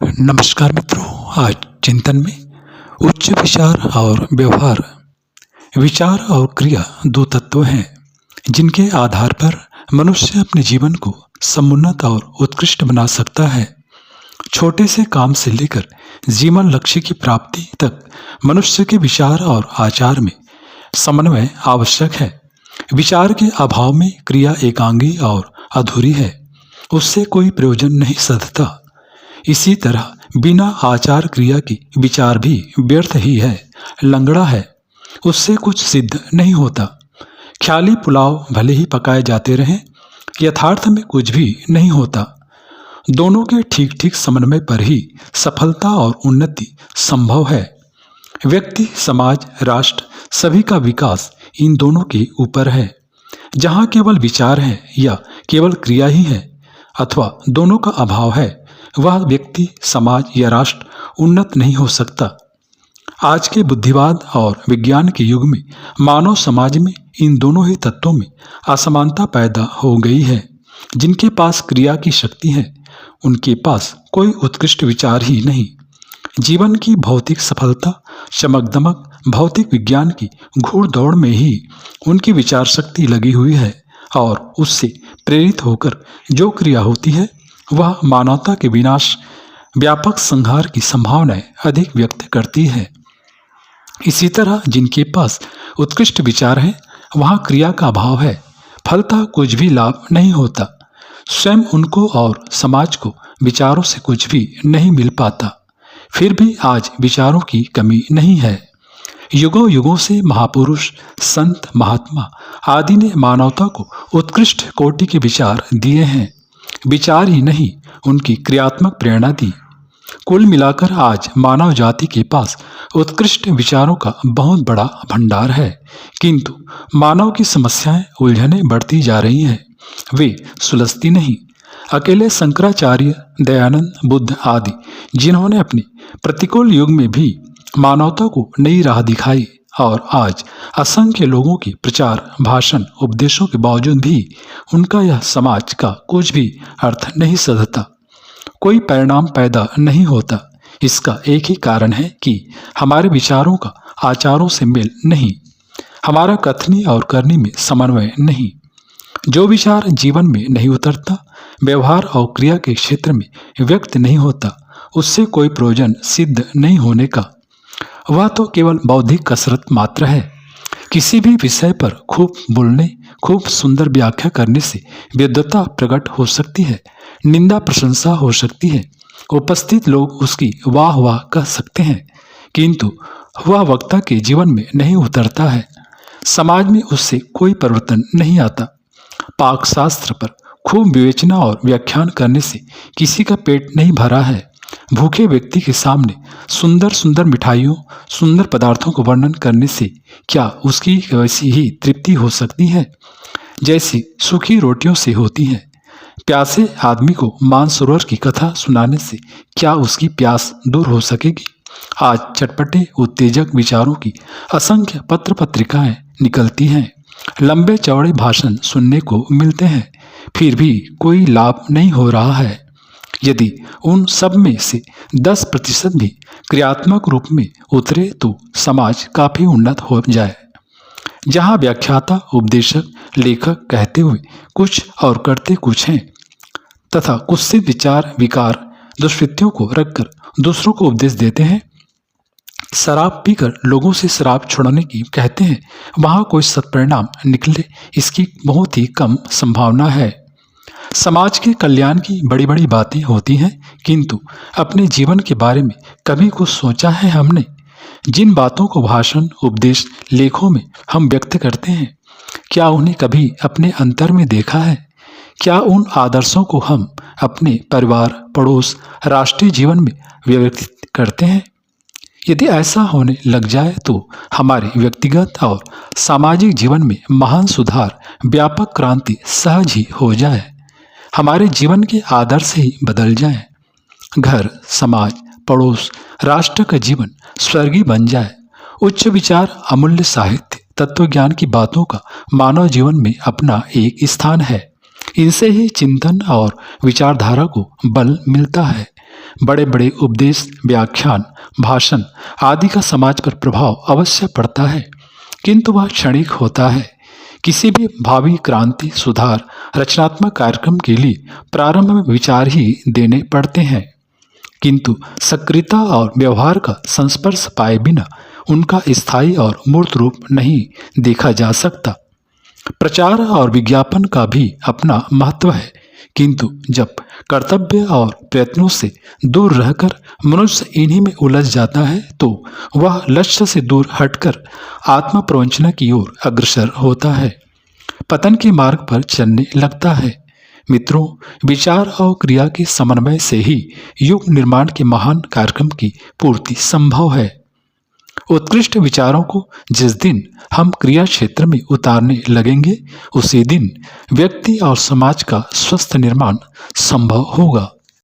नमस्कार मित्रों। आज चिंतन में उच्च विचार और व्यवहार। विचार और क्रिया दो तत्व हैं जिनके आधार पर मनुष्य अपने जीवन को समुन्नत और उत्कृष्ट बना सकता है। छोटे से काम से लेकर जीवन लक्ष्य की प्राप्ति तक मनुष्य के विचार और आचार में समन्वय आवश्यक है। विचार के अभाव में क्रिया एकांगी और अधूरी है, उससे कोई प्रयोजन नहीं सधता। इसी तरह बिना आचार क्रिया की विचार भी व्यर्थ ही है, लंगड़ा है, उससे कुछ सिद्ध नहीं होता। ख्याली पुलाव भले ही पकाए जाते रहें, यथार्थ में कुछ भी नहीं होता। दोनों के ठीक ठीक समन्वय पर ही सफलता और उन्नति संभव है। व्यक्ति, समाज, राष्ट्र सभी का विकास इन दोनों के ऊपर है। जहाँ केवल विचार है या केवल क्रिया ही है अथवा दोनों का अभाव है, वह व्यक्ति, समाज या राष्ट्र उन्नत नहीं हो सकता। आज के बुद्धिवाद और विज्ञान के युग में मानव समाज में इन दोनों ही तत्वों में असमानता पैदा हो गई है। जिनके पास क्रिया की शक्ति है, उनके पास कोई उत्कृष्ट विचार ही नहीं। जीवन की भौतिक सफलता, चमक दमक, भौतिक विज्ञान की घूर दौड़ में ही उनकी विचार शक्ति लगी हुई है और उससे प्रेरित होकर जो क्रिया होती है वह मानवता के विनाश, व्यापक संहार की संभावनाएं अधिक व्यक्त करती है। इसी तरह जिनके पास उत्कृष्ट विचार है, वहाँ क्रिया का अभाव है, फलतः कुछ भी लाभ नहीं होता। स्वयं उनको और समाज को विचारों से कुछ भी नहीं मिल पाता। फिर भी आज विचारों की कमी नहीं है। युगों युगों से महापुरुष, संत, महात्मा आदि ने मानवता को उत्कृष्ट कोटि के विचार दिए हैं। विचार ही नहीं, उनकी क्रियात्मक प्रेरणा दी। कुल मिलाकर आज मानव जाति के पास उत्कृष्ट विचारों का बहुत बड़ा भंडार है, किंतु मानव की समस्याएं, उलझनें बढ़ती जा रही हैं, वे सुलझती नहीं। अकेले शंकराचार्य, दयानंद, बुद्ध आदि जिन्होंने अपने प्रतिकूल युग में भी मानवता को नई राह दिखाई और आज असंख्य लोगों के प्रचार, भाषण, उपदेशों के बावजूद भी उनका यह समाज का कुछ भी अर्थ नहीं सधता, कोई परिणाम पैदा नहीं होता। इसका एक ही कारण है कि हमारे विचारों का आचारों से मेल नहीं, हमारा कथनी और करनी में समन्वय नहीं। जो विचार जीवन में नहीं उतरता, व्यवहार और क्रिया के क्षेत्र में व्यक्त नहीं होता, उससे कोई प्रयोजन सिद्ध नहीं होने का। वह तो केवल बौद्धिक कसरत मात्र है। किसी भी विषय पर खूब बोलने, खूब सुंदर व्याख्या करने से विद्वता प्रकट हो सकती है, निंदा प्रशंसा हो सकती है, उपस्थित लोग उसकी वाह वाह कह सकते हैं, किंतु वह वक्ता के जीवन में नहीं उतरता है। समाज में उससे कोई परिवर्तन नहीं आता। पाक शास्त्र पर खूब विवेचना और व्याख्यान करने से किसी का पेट नहीं भरा है। भूखे व्यक्ति के सामने सुंदर सुंदर मिठाइयों, सुंदर पदार्थों को वर्णन करने से क्या उसकी वैसी ही तृप्ति हो सकती है जैसी सूखी रोटियों से होती है? प्यासे आदमी को मानसरोवर की कथा सुनाने से क्या उसकी प्यास दूर हो सकेगी? आज चटपटे उत्तेजक विचारों की असंख्य पत्र पत्रिकाएं निकलती हैं, लंबे चौड़े भाषण सुनने को मिलते हैं, फिर भी कोई लाभ नहीं हो रहा है। यदि उन सब में से 10% भी क्रियात्मक रूप में उतरे तो समाज काफी उन्नत हो जाए। जहाँ व्याख्याता, उपदेशक, लेखक कहते हुए कुछ और करते कुछ हैं तथा कुत्सित विचार, विकार, दुष्कृत्यों को रखकर दूसरों को उपदेश देते हैं, शराब पीकर लोगों से शराब छोड़ने की कहते हैं, वहाँ कोई सत्परिणाम निकले इसकी बहुत ही कम संभावना है। समाज के कल्याण की बड़ी बड़ी बातें होती हैं, किंतु अपने जीवन के बारे में कभी कुछ सोचा है हमने? जिन बातों को भाषण, उपदेश, लेखों में हम व्यक्त करते हैं, क्या उन्हें कभी अपने अंतर में देखा है? क्या उन आदर्शों को हम अपने परिवार, पड़ोस, राष्ट्रीय जीवन में व्यवस्थित करते हैं? यदि ऐसा होने लग जाए तो हमारे व्यक्तिगत और सामाजिक जीवन में महान सुधार, व्यापक क्रांति सहज ही हो जाए। हमारे जीवन के आदर्श ही बदल जाएं। घर, समाज, पड़ोस, राष्ट्र का जीवन स्वर्गीय बन जाए। उच्च विचार, अमूल्य साहित्य, तत्वज्ञान की बातों का मानव जीवन में अपना एक स्थान है। इनसे ही चिंतन और विचारधारा को बल मिलता है। बड़े बड़े उपदेश, व्याख्यान, भाषण आदि का समाज पर प्रभाव अवश्य पड़ता है, किंतु वह क्षणिक होता है। किसी भी भावी क्रांति, सुधार, रचनात्मक कार्यक्रम के लिए प्रारंभ में विचार ही देने पड़ते हैं, किंतु सक्रियता और व्यवहार का संस्पर्श पाए बिना उनका स्थायी और मूर्त रूप नहीं देखा जा सकता। प्रचार और विज्ञापन का भी अपना महत्व है, किंतु जब कर्तव्य और प्रयत्नों से दूर रहकर मनुष्य इन्हीं में उलझ जाता है तो वह लक्ष्य से दूर हटकर आत्म प्रवंचना की ओर अग्रसर होता है, पतन के मार्ग पर चलने लगता है। मित्रों, विचार और क्रिया के समन्वय से ही युग निर्माण के महान कार्यक्रम की पूर्ति संभव है। उत्कृष्ट विचारों को जिस दिन हम क्रिया क्षेत्र में उतारने लगेंगे, उसी दिन व्यक्ति और समाज का स्वस्थ निर्माण संभव होगा।